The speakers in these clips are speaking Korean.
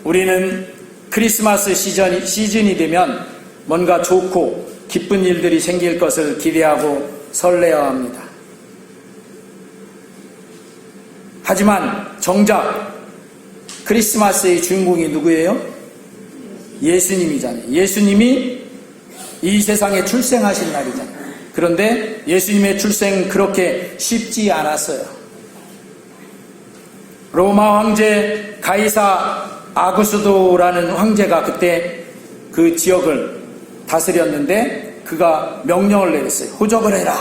우리는 크리스마스 시즌이 되면 뭔가 좋고 기쁜 일들이 생길 것을 기대하고 설레어야 합니다. 하지만 정작 크리스마스의 주인공이 누구예요? 예수님이잖아요. 예수님이 이 세상에 출생하신 날이잖아요. 그런데 예수님의 출생 그렇게 쉽지 않았어요. 로마 황제 가이사 아구스도라는 황제가 그때 그 지역을 다스렸는데 그가 명령을 내렸어요. 호적을 해라.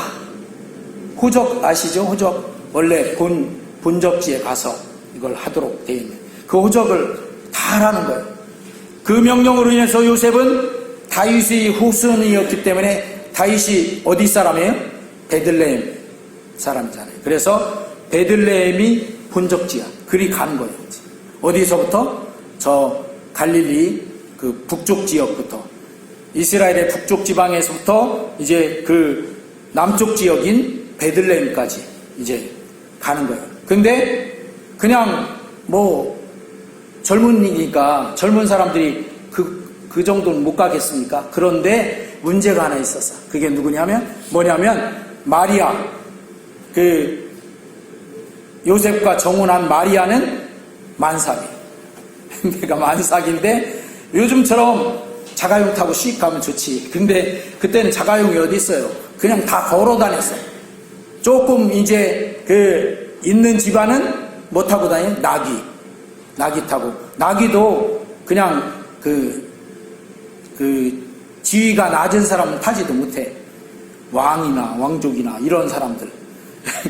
호적 아시죠? 호적. 원래 본적지에 가서 이걸 하도록 되어 있는 그 호적을 다 하라는 거예요. 그 명령으로 인해서 요셉은 다윗의 후손이었기 때문에 다윗이 어디 사람이에요? 베들레헴 사람이잖아요. 그래서 베들레헴이 본적지야. 그리 가는 거예요. 어디서부터? 저 갈릴리 그 북쪽 지역부터, 이스라엘의 북쪽 지방에서부터 이제 그 남쪽 지역인 베들레헴까지 이제 가는 거예요. 근데 그냥 뭐 젊은이니까 젊은 사람들이 그 정도는 못 가겠습니까? 그런데 문제가 하나 있었어. 그게 뭐냐면 마리아, 그 요셉과 정혼한 마리아는 만삭이. 내가 만삭인데 요즘처럼 자가용 타고 씩 가면 좋지. 근데 그때는 자가용이 어디 있어요? 그냥 다 걸어 다녔어요. 조금 이제 그 있는 집안은 뭐 타고 다녀요? 나귀 타고. 나귀도 그냥 그 지위가 낮은 사람은 타지도 못해. 왕이나 왕족이나 이런 사람들.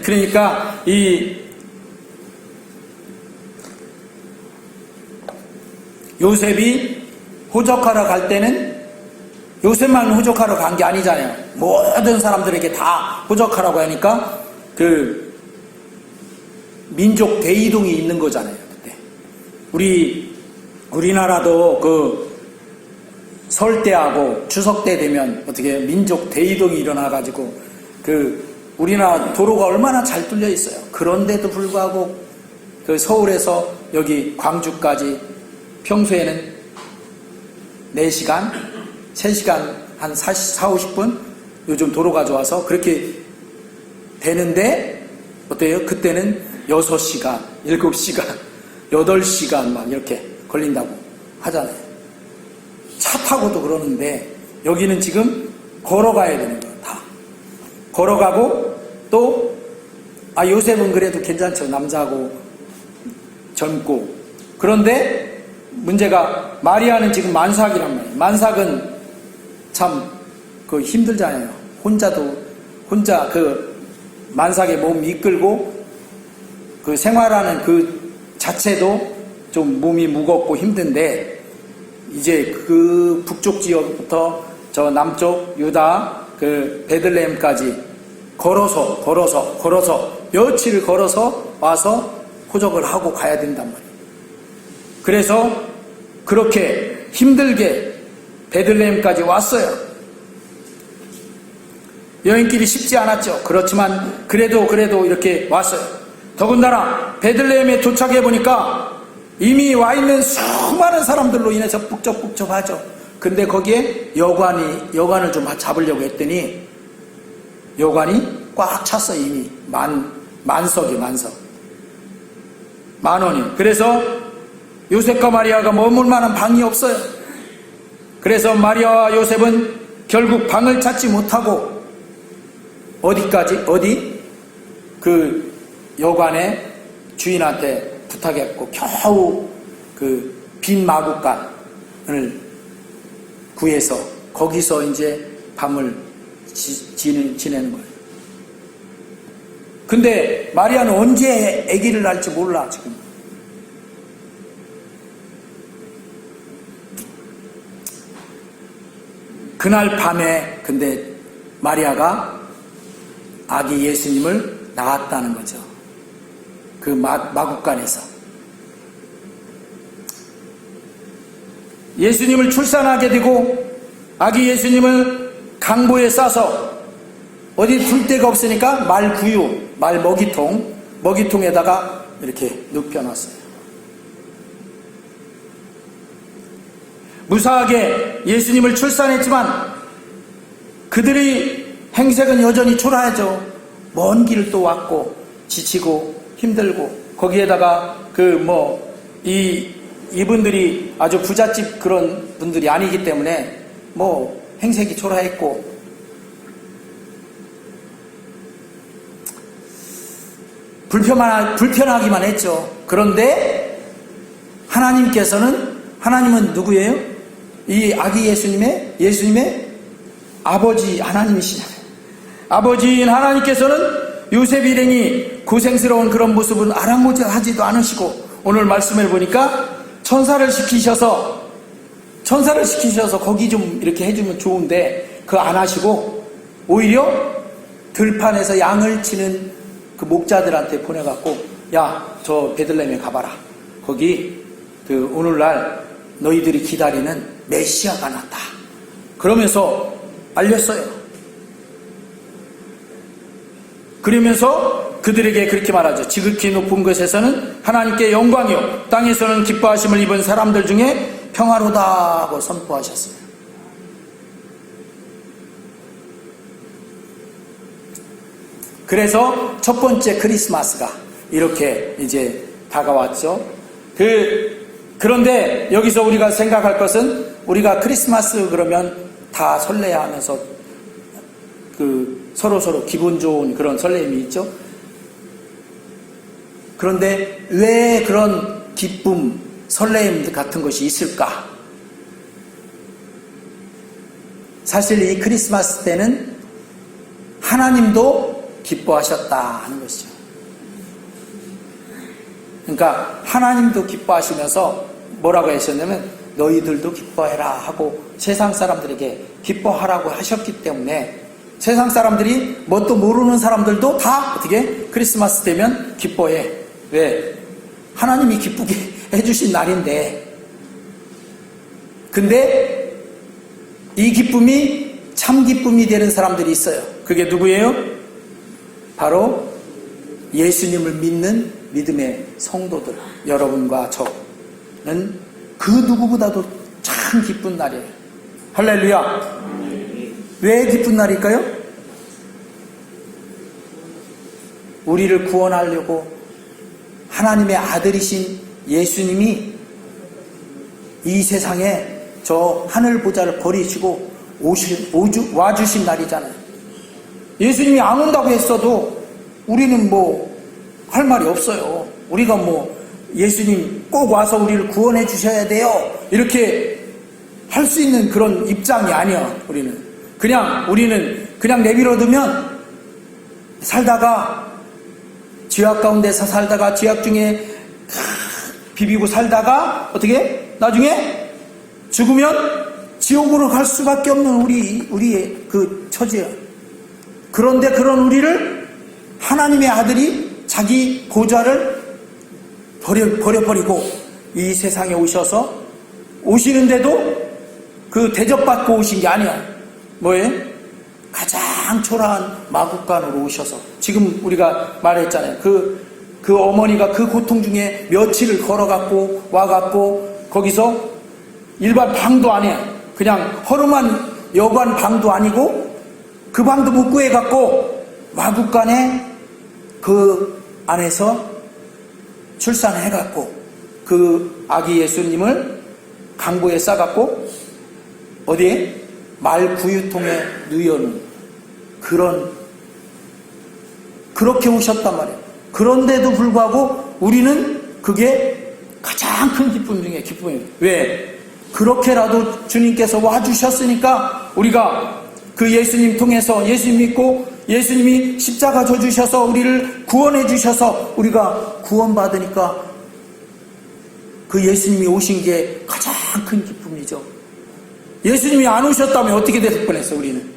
그러니까 이 요셉이 호적하러 갈 때는 요셉만 호적하러 간 게 아니잖아요. 모든 사람들에게 다 호적하라고 하니까 그 민족 대이동이 있는 거잖아요. 그때 우리나라도 그 설 때하고 추석 때 되면 어떻게 민족 대이동이 일어나가지고 그 우리나라 도로가 얼마나 잘 뚫려 있어요. 그런데도 불구하고 그 서울에서 여기 광주까지 평소에는 4시간, 3시간 한 40-50분 요즘 도로가 좋아서 그렇게 되는데 어때요? 그때는 6시간, 7시간, 8시간 막 이렇게 걸린다고 하잖아요. 차 타고도 그러는데 여기는 지금 걸어가야 되는 거예요. 다 걸어가고 또 요셉은 그래도 괜찮죠. 남자고 젊고. 그런데 문제가 마리아는 지금 만삭이란 말이에요. 만삭은 참 그 힘들잖아요. 혼자 그 만삭의 몸 이끌고 그 생활하는 그 자체도 좀 몸이 무겁고 힘든데 이제 그 북쪽 지역부터 저 남쪽 유다 그 베들레헴까지 걸어서 며칠을 걸어서 와서 호적을 하고 가야 된단 말이에요. 그래서 그렇게 힘들게 베들레헴까지 왔어요. 여행길이 쉽지 않았죠. 그렇지만 그래도 이렇게 왔어요. 더군다나 베들레헴에 도착해 보니까 이미 와 있는 수많은 사람들로 인해서 북적북적하죠. 근데 거기에 여관을 좀 잡으려고 했더니 여관이 꽉 찼어요. 이미 만석. 10,000원이. 그래서 요셉과 마리아가 머물 만한 방이 없어요. 그래서 마리아와 요셉은 결국 방을 찾지 못하고 어디? 그 여관의 주인한테 부탁했고 겨우 그 빈 마구간을 구해서 거기서 이제 밤을 지내는 거예요. 근데 마리아는 언제 아기를 낳을지 몰라 지금. 그날 밤에 근데 마리아가 아기 예수님을 낳았다는 거죠. 그 마구간에서 예수님을 출산하게 되고 아기 예수님을 강보에 싸서 어디 둘 데가 없으니까 말 먹이통에다가 이렇게 눕혀놨어요. 무사하게 예수님을 출산했지만 그들의 행색은 여전히 초라하죠. 먼 길을 또 왔고 지치고 힘들고 거기에다가 이분들이 아주 부잣집 그런 분들이 아니기 때문에 행색이 초라했고 불편하기만 했죠. 그런데 하나님은 누구예요? 이 아기 예수님의 아버지 하나님이시잖아요. 아버지인 하나님께서는 요셉 일행이 고생스러운 그런 모습은 아랑곳하지도 않으시고 오늘 말씀을 보니까 천사를 시키셔서 거기 좀 이렇게 해주면 좋은데 그거 안 하시고 오히려 들판에서 양을 치는 그 목자들한테 보내갖고 야, 저 베들레헴에 가봐라. 거기 오늘날 너희들이 기다리는 메시아가 났다. 그러면서 알렸어요. 그러면서 그들에게 그렇게 말하죠. 지극히 높은 곳에서는 하나님께 영광이요 땅에서는 기뻐하심을 입은 사람들 중에 평화로다 하고 선포하셨어요. 그래서 첫 번째 크리스마스가 이렇게 이제 다가왔죠. 그런데 여기서 우리가 생각할 것은 우리가 크리스마스 그러면 다 설레하면서 서로 기분 좋은 그런 설렘이 있죠. 그런데 왜 그런 기쁨, 설렘 같은 것이 있을까? 사실 이 크리스마스 때는 하나님도 기뻐하셨다 하는 것이죠. 그러니까 하나님도 기뻐하시면서 뭐라고 하셨냐면 너희들도 기뻐해라 하고 세상 사람들에게 기뻐하라고 하셨기 때문에 세상 사람들이 뭣도 모르는 사람들도 다 어떻게 크리스마스 되면 기뻐해. 왜? 하나님이 기쁘게 해주신 날인데. 근데 이 기쁨이 참 기쁨이 되는 사람들이 있어요. 그게 누구예요? 바로 예수님을 믿는 믿음의 성도들, 여러분과 저는 그 누구보다도 참 기쁜 날이에요. 할렐루야. 왜 기쁜 날일까요? 우리를 구원하려고 하나님의 아들이신 예수님이 이 세상에 저 하늘 보좌를 버리시고 와주신 날이잖아요. 예수님이 안 온다고 했어도 우리는 할 말이 없어요. 우리가 예수님 꼭 와서 우리를 구원해 주셔야 돼요. 이렇게 할 수 있는 그런 입장이 아니야. 우리는 그냥 내버려두면 살다가 죄악 가운데서 살다가 죄악 중에 비비고 살다가 어떻게 나중에 죽으면 지옥으로 갈 수밖에 없는 우리의 그 처지예요. 그런데 그런 우리를 하나님의 아들이 자기 보좌를 버려버리고 이 세상에 오시는데도 그 대접받고 오신 게 아니야. 뭐예요? 가장 초라한 마국간으로 오셔서 지금 우리가 말했잖아요. 그 어머니가 그 고통 중에 며칠을 걸어갖고 와갖고 거기서 일반 방도 아니야. 그냥 허름한 여관 방도 아니고 그 방도 못 구해갖고 마국간에 그 안에서 출산해갖고 그 아기 예수님을 강보에 싸갖고 어디에? 말 구유통에 누여놓은 그렇게 오셨단 말이에요. 그런데도 불구하고 우리는 그게 가장 큰 기쁨 중에 기쁨이에요. 왜? 그렇게라도 주님께서 와주셨으니까 우리가 그 예수님 통해서 예수님 믿고 예수님이 십자가 져주셔서 우리를 구원해 주셔서 우리가 구원받으니까 그 예수님이 오신 게 가장 큰 기쁨이죠. 예수님이 안 오셨다면 어떻게 됐을 뻔했어. 우리는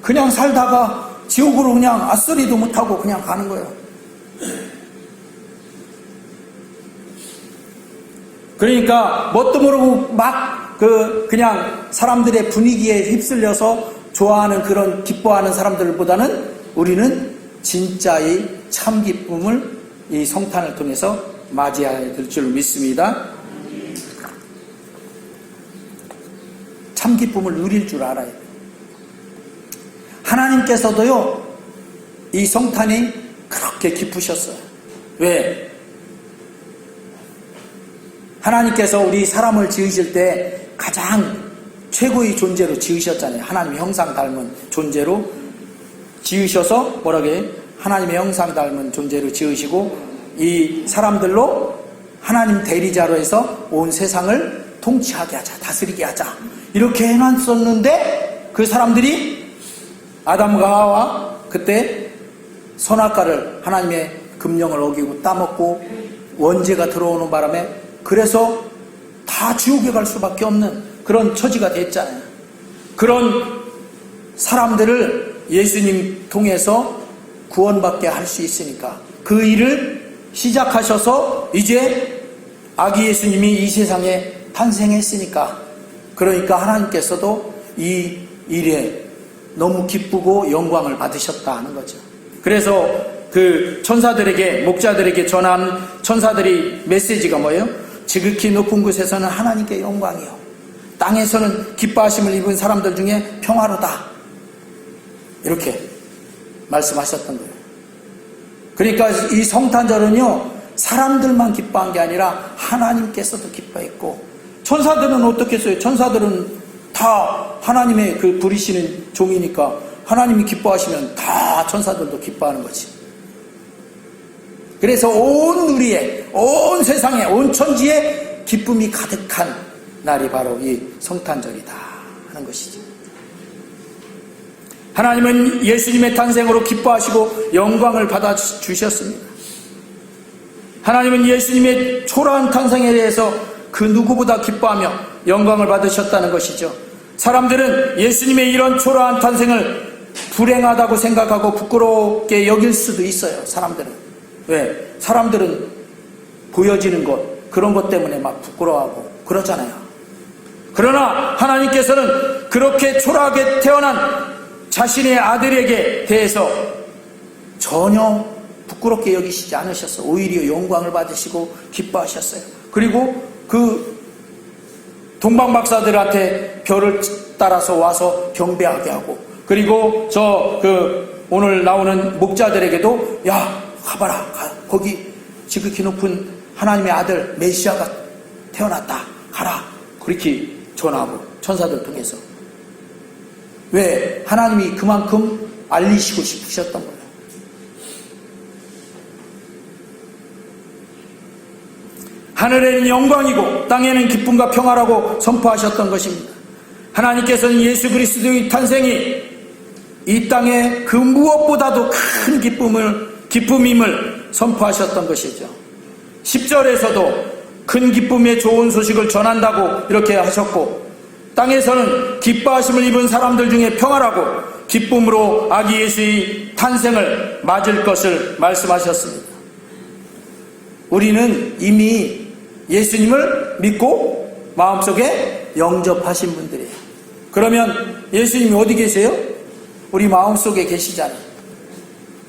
그냥 살다가 지옥으로 그냥 아싸리도 못하고 그냥 가는 거예요. 그러니까 뭣도 모르고 막 그냥 사람들의 분위기에 휩쓸려서 좋아하는 그런 기뻐하는 사람들보다는 우리는 진짜의 참 기쁨을 이 성탄을 통해서 맞이해야 될 줄 믿습니다. 참 기쁨을 누릴 줄 알아야 돼요. 하나님께서도요, 이 성탄이 그렇게 기쁘셨어요. 왜? 하나님께서 우리 사람을 지으실 때 가장 최고의 존재로 지으셨잖아요. 하나님의 형상 닮은 존재로 지으셔서 뭐라게? 하나님의 형상 닮은 존재로 지으시고 이 사람들로 하나님 대리자로 해서 온 세상을 통치하게 하자, 다스리게 하자, 이렇게 해놨었는데 그 사람들이 아담과 하와 그때 선악과를 하나님의 금령을 어기고 따먹고 원죄가 들어오는 바람에 그래서 다 지옥에 갈 수밖에 없는 그런 처지가 됐잖아요. 그런 사람들을 예수님 통해서 구원받게 할 수 있으니까 그 일을 시작하셔서 이제 아기 예수님이 이 세상에 탄생했으니까, 그러니까 하나님께서도 이 일에 너무 기쁘고 영광을 받으셨다 하는 거죠. 그래서 그 천사들에게, 목자들에게 전한 천사들이 메시지가 뭐예요? 지극히 높은 곳에서는 하나님께 영광이요, 땅에서는 기뻐하심을 입은 사람들 중에 평화로다, 이렇게 말씀하셨던 거예요. 그러니까 이 성탄절은요, 사람들만 기뻐한 게 아니라 하나님께서도 기뻐했고, 천사들은 어떻겠어요? 천사들은 다 하나님의 그 부리시는 종이니까 하나님이 기뻐하시면 다 천사들도 기뻐하는 거지. 그래서 온 누리에, 온 세상에, 온 천지에 기쁨이 가득한 날이 바로 이 성탄절이다 하는 것이죠. 하나님은 예수님의 탄생으로 기뻐하시고 영광을 받아주셨습니다. 하나님은 예수님의 초라한 탄생에 대해서 그 누구보다 기뻐하며 영광을 받으셨다는 것이죠. 사람들은 예수님의 이런 초라한 탄생을 불행하다고 생각하고 부끄럽게 여길 수도 있어요. 사람들은. 왜? 사람들은 보여지는 것, 그런 것 때문에 막 부끄러워하고 그러잖아요. 그러나 하나님께서는 그렇게 초라하게 태어난 자신의 아들에게 대해서 전혀 부끄럽게 여기시지 않으셨어요. 오히려 영광을 받으시고 기뻐하셨어요. 그리고 그 동방박사들한테 별을 따라서 와서 경배하게 하고, 그리고 오늘 나오는 목자들에게도 야, 가봐라, 거기 지극히 높은 하나님의 아들 메시아가 태어났다, 가라, 그렇게 전하고, 천사들 통해서. 왜? 하나님이 그만큼 알리시고 싶으셨던 거예요. 하늘에는 영광이고 땅에는 기쁨과 평화라고 선포하셨던 것입니다. 하나님께서는 예수 그리스도의 탄생이 이 땅에 그 무엇보다도 큰 기쁨임을 선포하셨던 것이죠. 10절에서도 큰 기쁨의 좋은 소식을 전한다고 이렇게 하셨고, 땅에서는 기뻐하심을 입은 사람들 중에 평화라고 기쁨으로 아기 예수의 탄생을 맞을 것을 말씀하셨습니다. 우리는 이미 예수님을 믿고 마음속에 영접하신 분들이에요. 그러면 예수님이 어디 계세요? 우리 마음속에 계시잖아요.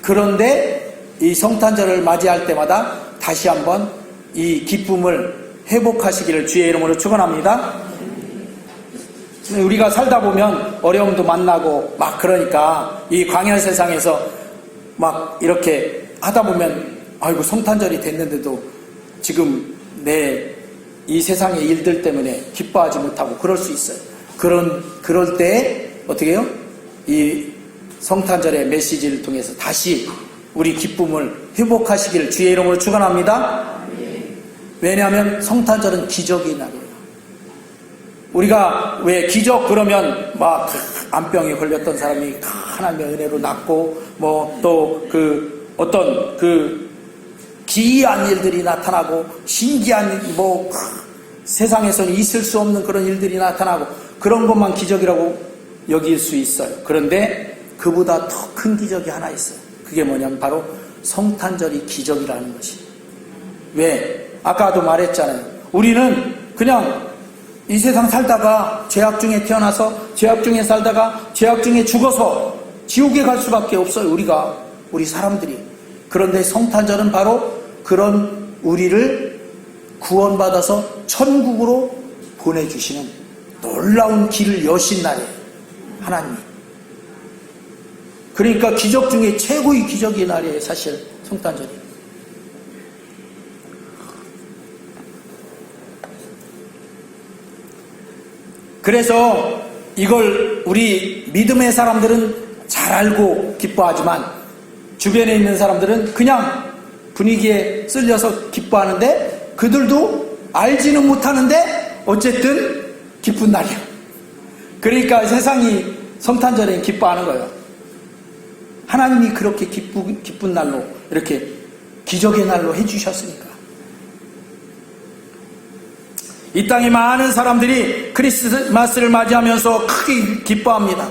그런데 이 성탄절을 맞이할 때마다 다시 한번 이 기쁨을 회복하시기를 주의 이름으로 축원합니다. 우리가 살다 보면 어려움도 만나고 막 그러니까 이 광야 세상에서 막 이렇게 하다 보면 아이고 성탄절이 됐는데도 지금 내 이 세상의 일들 때문에 기뻐하지 못하고 그럴 수 있어요. 그럴 때 어떻게 해요? 이 성탄절의 메시지를 통해서 다시 우리 기쁨을 회복하시기를 주의 이름으로 축원합니다. 왜냐하면 성탄절은 기적의 날이에요. 우리가 왜 기적 그러면 막 암병에 걸렸던 사람이 하나님의 은혜로 낫고 뭐 또 어떤 기이한 일들이 나타나고 신기한 세상에서는 있을 수 없는 그런 일들이 나타나고 그런 것만 기적이라고 여길 수 있어요. 그런데 그보다 더 큰 기적이 하나 있어요. 그게 뭐냐면 바로 성탄절이 기적이라는 것이. 왜? 아까도 말했잖아요. 우리는 그냥 이 세상 살다가 죄악 중에 태어나서 죄악 중에 살다가 죄악 중에 죽어서 지옥에 갈 수밖에 없어요. 우리 사람들이. 그런데 성탄절은 바로 그런 우리를 구원받아서 천국으로 보내주시는 놀라운 길을 여신 날이에요. 하나님이. 그러니까 기적 중에 최고의 기적의 날이에요. 사실 성탄절이. 그래서 이걸 우리 믿음의 사람들은 잘 알고 기뻐하지만 주변에 있는 사람들은 그냥 분위기에 쓸려서 기뻐하는데 그들도 알지는 못하는데 어쨌든 기쁜 날이야. 그러니까 세상이 성탄절에 기뻐하는 거예요. 하나님이 그렇게 기쁜 날로 이렇게 기적의 날로 해주셨으니까. 이 땅에 많은 사람들이 크리스마스를 맞이하면서 크게 기뻐합니다.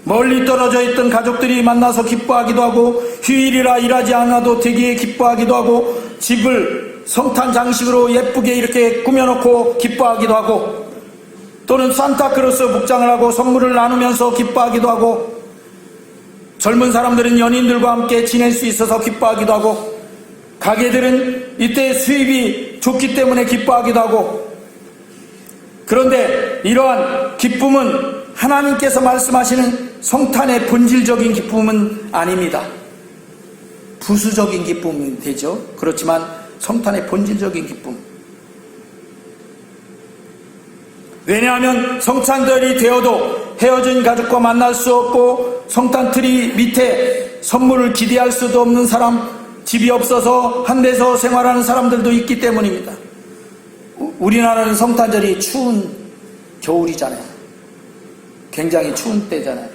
멀리 떨어져 있던 가족들이 만나서 기뻐하기도 하고 휴일이라 일하지 않아도 되기에 기뻐하기도 하고 집을 성탄 장식으로 예쁘게 이렇게 꾸며놓고 기뻐하기도 하고 또는 산타크로스 복장을 하고 선물을 나누면서 기뻐하기도 하고 젊은 사람들은 연인들과 함께 지낼 수 있어서 기뻐하기도 하고 가게들은 이때 수입이 좋기 때문에 기뻐하기도 하고 그런데 이러한 기쁨은 하나님께서 말씀하시는 성탄의 본질적인 기쁨은 아닙니다. 부수적인 기쁨은 되죠. 그렇지만 성탄의 본질적인 기쁨. 왜냐하면 성탄절이 되어도 헤어진 가족과 만날 수 없고 성탄트리 밑에 선물을 기대할 수도 없는 사람, 집이 없어서 한 데서 생활하는 사람들도 있기 때문입니다. 우리나라는 성탄절이 추운 겨울이잖아요. 굉장히 추운 때잖아요.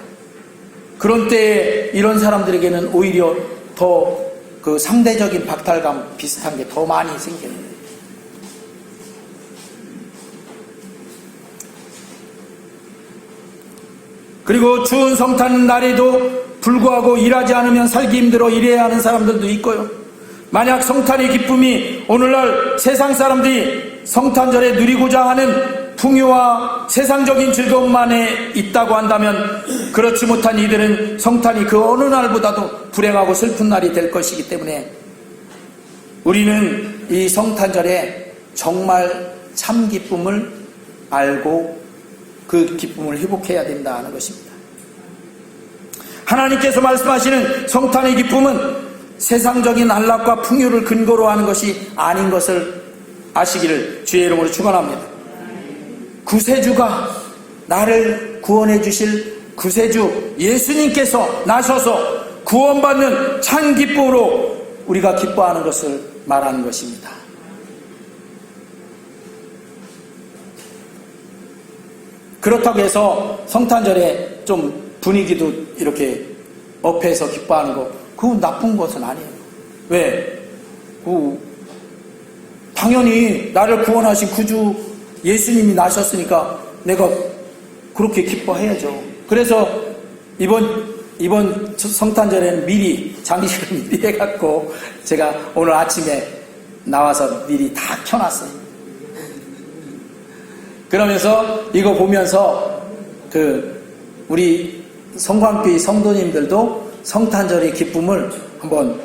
그런 때에 이런 사람들에게는 오히려 더 그 상대적인 박탈감 비슷한 게 더 많이 생기는 거예요. 그리고 추운 성탄 날에도 불구하고 일하지 않으면 살기 힘들어 일해야 하는 사람들도 있고요. 만약 성탄의 기쁨이 오늘날 세상 사람들이 성탄절에 누리고자 하는 풍요와 세상적인 즐거움만에 있다고 한다면 그렇지 못한 이들은 성탄이 그 어느 날보다도 불행하고 슬픈 날이 될 것이기 때문에 우리는 이 성탄절에 정말 참 기쁨을 알고 그 기쁨을 회복해야 된다는 것입니다. 하나님께서 말씀하시는 성탄의 기쁨은 세상적인 안락과 풍요를 근거로 하는 것이 아닌 것을 아시기를 주의 이름으로 축원합니다. 구세주가 나를 구원해 주실 구세주 예수님께서 나셔서 구원받는 참 기쁨으로 우리가 기뻐하는 것을 말하는 것입니다. 그렇다고 해서 성탄절에 좀 분위기도 이렇게 업해서 기뻐하는 거 그건 나쁜 것은 아니에요. 왜? 당연히 나를 구원하신 구주 예수님이 나셨으니까 내가 그렇게 기뻐해야죠. 그래서 이번 성탄절에는 미리 장식을 미리 해갖고 제가 오늘 아침에 나와서 미리 다 켜놨어요. 그러면서 이거 보면서 우리 성광교회 성도님들도 성탄절의 기쁨을 한번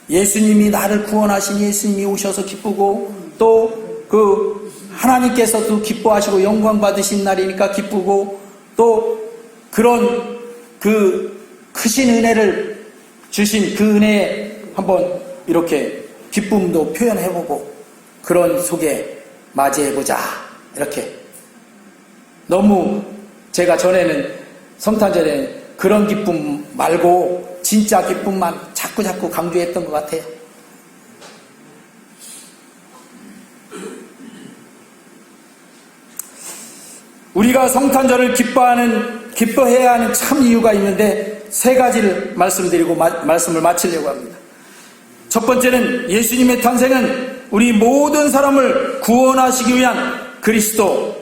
예수님이 나를 구원하신 예수님이 오셔서 기쁘고 또 하나님께서도 기뻐하시고 영광 받으신 날이니까 기쁘고 또 그런 크신 은혜를 주신 그 은혜에 한번 이렇게 기쁨도 표현해보고 그런 속에 맞이해보자 이렇게. 너무 제가 전에는 성탄절에 그런 기쁨 말고 진짜 기쁨만 자꾸 강조했던 것 같아요. 우리가 성탄절을 기뻐해야 하는 참 이유가 있는데 세 가지를 말씀드리고 말씀을 마치려고 합니다. 첫 번째는 예수님의 탄생은 우리 모든 사람을 구원하시기 위한 그리스도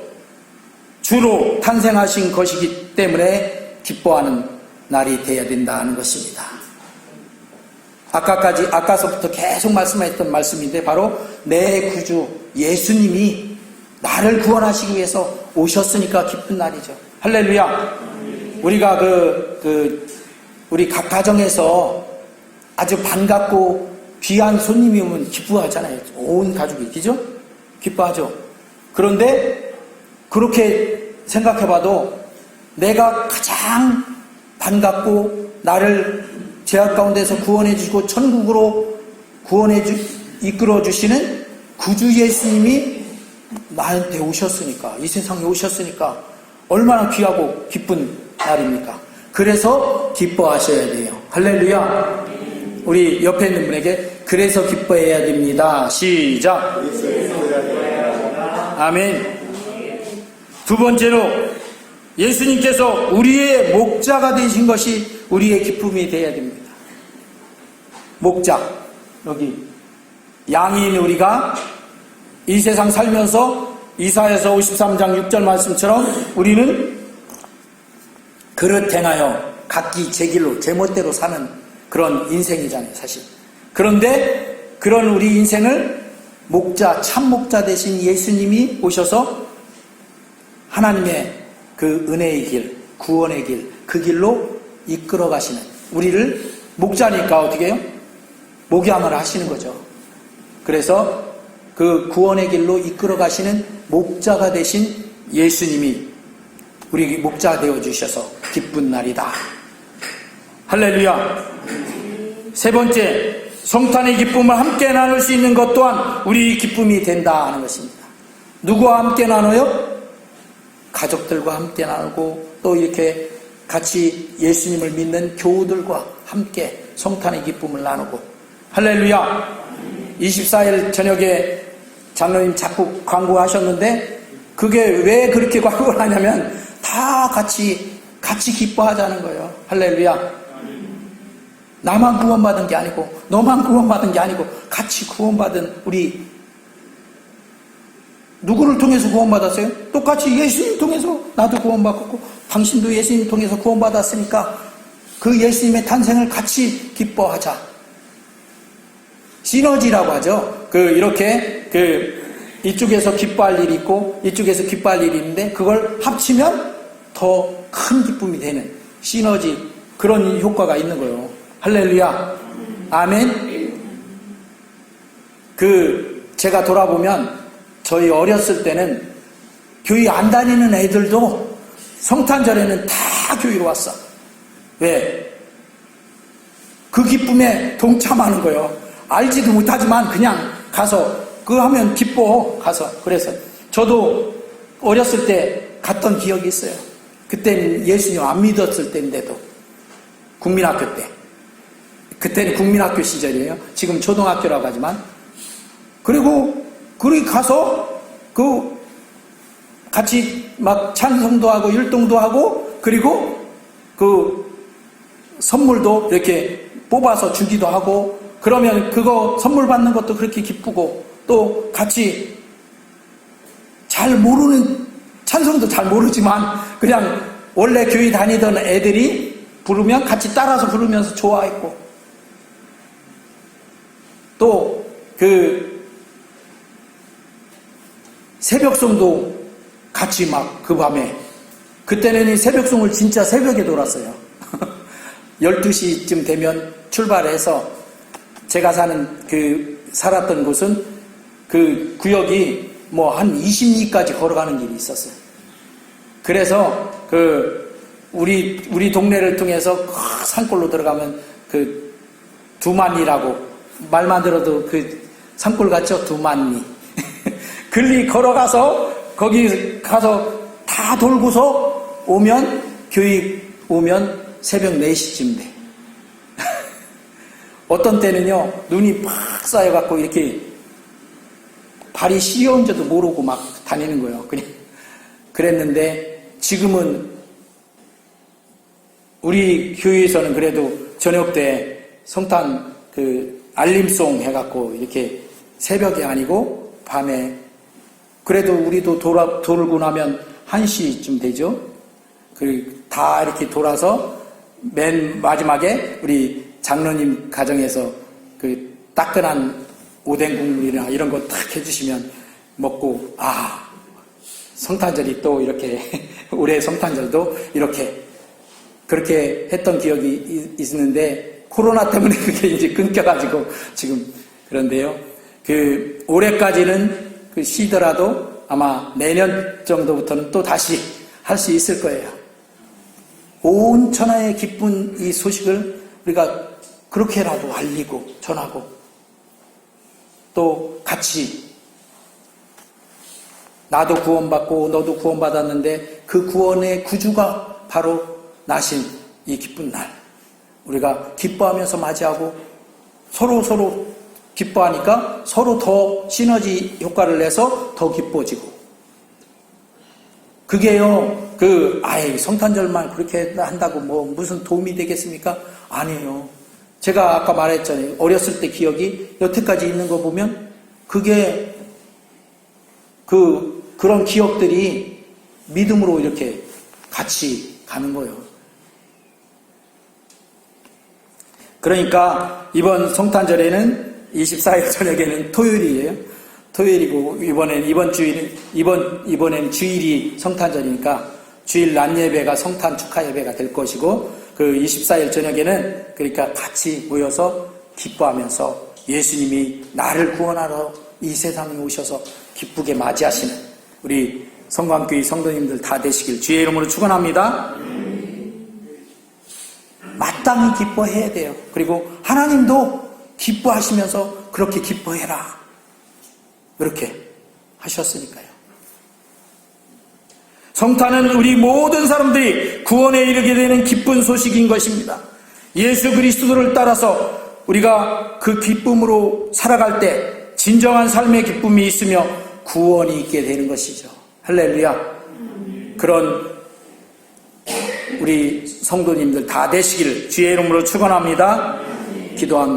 주로 탄생하신 것이기 때문에 기뻐하는 날이 되어야 된다는 것입니다. 아까서부터 계속 말씀했던 말씀인데 바로 내 구주 예수님이 나를 구원하시기 위해서 오셨으니까 기쁜 날이죠. 할렐루야. 우리가 우리 각 가정에서 아주 반갑고 귀한 손님이 오면 기뻐하잖아요. 온 가족이, 그죠? 기뻐하죠. 그런데 그렇게 생각해봐도 내가 가장 반갑고 나를 죄악 가운데서 구원해 주시고 천국으로 이끌어 주시는 구주 예수님이 나한테 오셨으니까, 이 세상에 오셨으니까 얼마나 귀하고 기쁜 날입니까? 그래서 기뻐하셔야 돼요. 할렐루야. 우리 옆에 있는 분에게 그래서 기뻐해야 됩니다. 시작. 아멘. 두 번째로 예수님께서 우리의 목자가 되신 것이 우리의 기쁨이 되어야 됩니다. 목자. 여기 양인 우리가 이 세상 살면서 이사야서 53장 6절 말씀처럼 우리는 그릇 행하여 각기 제 길로 제 멋대로 사는 그런 인생이잖아요, 사실. 그런데 그런 우리 인생을 목자, 참 목자 되신 예수님이 오셔서 하나님의 그 은혜의 길, 구원의 길, 그 길로 이끌어 가시는, 우리를 목자니까 어떻게 해요? 목양을 하시는 거죠. 그래서 그 구원의 길로 이끌어 가시는 목자가 되신 예수님이 우리 목자 되어 주셔서 기쁜 날이다. 할렐루야. 세 번째, 성탄의 기쁨을 함께 나눌 수 있는 것 또한 우리 기쁨이 된다 하는 것입니다. 누구와 함께 나눠요? 가족들과 함께 나누고 또 이렇게 같이 예수님을 믿는 교우들과 함께 성탄의 기쁨을 나누고. 할렐루야. 24일 저녁에 장로님 자꾸 광고하셨는데 그게 왜 그렇게 광고를 하냐면 다 같이 기뻐하자는 거예요. 할렐루야. 나만 구원받은 게 아니고 너만 구원받은 게 아니고 같이 구원받은 우리 누구를 통해서 구원받았어요? 똑같이 예수님 통해서 나도 구원받았고 당신도 예수님 통해서 구원받았으니까 그 예수님의 탄생을 같이 기뻐하자. 시너지라고 하죠. 이렇게 이쪽에서 기뻐할 일이 있고 이쪽에서 기뻐할 일이 있는데 그걸 합치면 더 큰 기쁨이 되는 시너지, 그런 효과가 있는 거예요. 할렐루야. 아멘. 제가 돌아보면 저희 어렸을 때는 교회 안 다니는 애들도 성탄절에는 다 교회로 왔어. 왜? 그 기쁨에 동참하는 거예요. 알지도 못하지만 그냥 가서 그거 하면 기뻐 가서. 그래서 저도 어렸을 때 갔던 기억이 있어요. 그때는 예수님 안 믿었을 때인데도 국민학교 때. 그때는 국민학교 시절이에요. 지금 초등학교라고 하지만. 그리고 거기 가서 같이 막 찬송도 하고 율동도 하고 그리고 선물도 이렇게 뽑아서 주기도 하고 그러면 그거 선물 받는 것도 그렇게 기쁘고 또 같이 잘 모르는 찬송도 잘 모르지만 그냥 원래 교회 다니던 애들이 부르면 같이 따라서 부르면서 좋아했고 또 새벽송도 같이 막 그 밤에 그때는 이 새벽송을 진짜 새벽에 돌았어요. 12시쯤 되면 출발해서 제가 살았던 곳은 그 구역이 뭐 한 20리까지 걸어가는 길이 있었어요. 그래서 우리 동네를 통해서 산골로 들어가면 두만리라고 말만 들어도 산골 같죠? 두만리. 글리 걸어가서 거기 가서 다 돌고서 교회 오면 새벽 4시쯤 돼. 어떤 때는요, 눈이 팍 쌓여갖고 이렇게 발이 시려운지도 모르고 막 다니는 거예요. 그냥 그랬는데 지금은 우리 교회에서는 그래도 저녁 때 성탄 알림송 해갖고 이렇게 새벽이 아니고 밤에 그래도 우리도 돌고 나면 1시쯤 되죠. 다 이렇게 돌아서 맨 마지막에 우리 장로님 가정에서 따끈한 오뎅 국물이나 이런 거 탁 해주시면 먹고 성탄절이 또 이렇게 올해 성탄절도 이렇게 그렇게 했던 기억이 있는데 코로나 때문에 그게 이제 끊겨가지고 지금 그런데요. 올해까지는 쉬더라도 아마 내년 정도부터는 또 다시 할 수 있을 거예요. 온 천하에 기쁜 이 소식을 우리가 그렇게라도 알리고 전하고 또 같이 나도 구원받고 너도 구원받았는데 그 구원의 구주가 바로 나신 이 기쁜 날 우리가 기뻐하면서 맞이하고 서로 기뻐하니까 서로 더 시너지 효과를 내서 더 기뻐지고 그게요 성탄절만 그렇게 한다고 뭐 무슨 도움이 되겠습니까? 아니에요. 제가 아까 말했잖아요. 어렸을 때 기억이 여태까지 있는 거 보면 그게 그런 기억들이 믿음으로 이렇게 같이 가는 거예요. 그러니까 이번 성탄절에는 24일 저녁에는 토요일이에요. 토요일이고 이번에는 주일이 성탄절이니까 주일 낮 예배가 성탄 축하 예배가 될 것이고 그 24일 저녁에는 그러니까 같이 모여서 기뻐하면서 예수님이 나를 구원하러 이 세상에 오셔서 기쁘게 맞이하시는 우리 성광교회 성도님들 다 되시길 주의 이름으로 축원합니다. 마땅히 기뻐해야 돼요. 그리고 하나님도 기뻐하시면서 그렇게 기뻐해라. 이렇게 하셨으니까요. 성탄은 우리 모든 사람들이 구원에 이르게 되는 기쁜 소식인 것입니다. 예수 그리스도를 따라서 우리가 그 기쁨으로 살아갈 때 진정한 삶의 기쁨이 있으며 구원이 있게 되는 것이죠. 할렐루야. 그런 우리 성도님들 다 되시기를 주의 이름으로 축원합니다. 기도합니다.